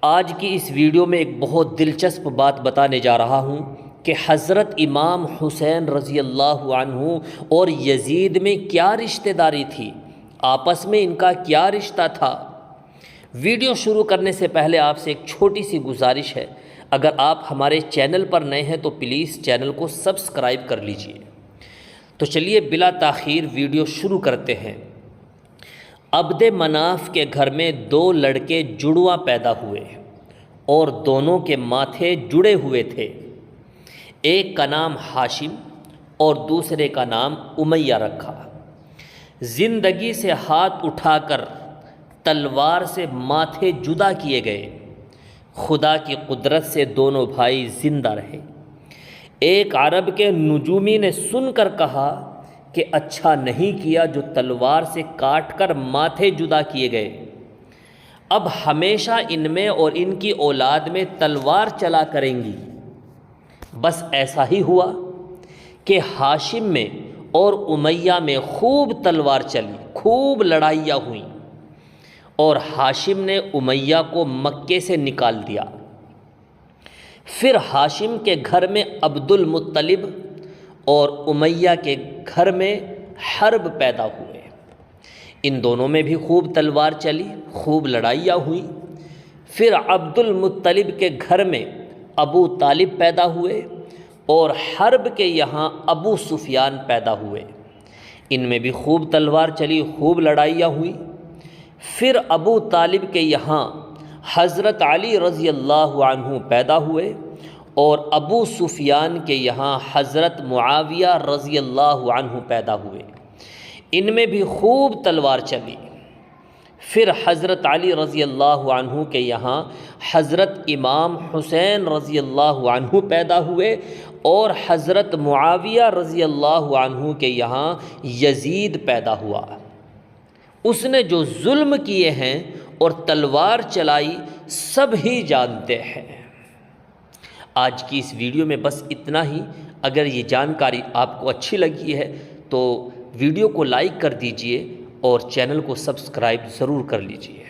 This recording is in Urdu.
آج کی اس ویڈیو میں ایک بہت دلچسپ بات بتانے جا رہا ہوں کہ حضرت امام حسین رضی اللہ عنہ اور یزید میں کیا رشتہ داری تھی، آپس میں ان کا کیا رشتہ تھا۔ ویڈیو شروع کرنے سے پہلے آپ سے ایک چھوٹی سی گزارش ہے، اگر آپ ہمارے چینل پر نئے ہیں تو پلیز چینل کو سبسکرائب کر لیجئے۔ تو چلیے بلا تاخیر ویڈیو شروع کرتے ہیں۔ عبد مناف کے گھر میں دو لڑکے جڑواں پیدا ہوئے اور دونوں کے ماتھے جڑے ہوئے تھے۔ ایک کا نام ہاشم اور دوسرے کا نام امیہ رکھا۔ زندگی سے ہاتھ اٹھا کر تلوار سے ماتھے جدا کیے گئے۔ خدا کی قدرت سے دونوں بھائی زندہ رہے۔ ایک عرب کے نجومی نے سن کر کہا کہ اچھا نہیں کیا جو تلوار سے کاٹ کر ماتھے جدا کیے گئے، اب ہمیشہ ان میں اور ان کی اولاد میں تلوار چلا کریں گی۔ بس ایسا ہی ہوا کہ ہاشم میں اور امیہ میں خوب تلوار چلی، خوب لڑائیاں ہوئیں، اور ہاشم نے امیہ کو مکے سے نکال دیا۔ پھر ہاشم کے گھر میں عبد المطلب اور امیہ کے گھر میں حرب پیدا ہوئے۔ ان دونوں میں بھی خوب تلوار چلی، خوب لڑائیاں ہوئیں۔ پھر عبد المطلب کے گھر میں ابو طالب پیدا ہوئے اور حرب کے یہاں ابو سفیان پیدا ہوئے۔ ان میں بھی خوب تلوار چلی، خوب لڑائیاں ہوئیں۔ پھر ابو طالب کے یہاں حضرت علی رضی اللہ عنہ پیدا ہوئے اور ابو سفیان کے یہاں حضرت معاویہ رضی اللہ عنہ پیدا ہوئے۔ ان میں بھی خوب تلوار چلی۔ پھر حضرت علی رضی اللہ عنہ کے یہاں حضرت امام حسین رضی اللہ عنہ پیدا ہوئے اور حضرت معاویہ رضی اللہ عنہ کے یہاں یزید پیدا ہوا۔ اس نے جو ظلم کیے ہیں اور تلوار چلائی سب ہی جانتے ہیں۔ آج کی اس ویڈیو میں بس اتنا ہی۔ اگر یہ جانکاری آپ کو اچھی لگی ہے تو ویڈیو کو لائک کر دیجئے اور چینل کو سبسکرائب ضرور کر لیجئے۔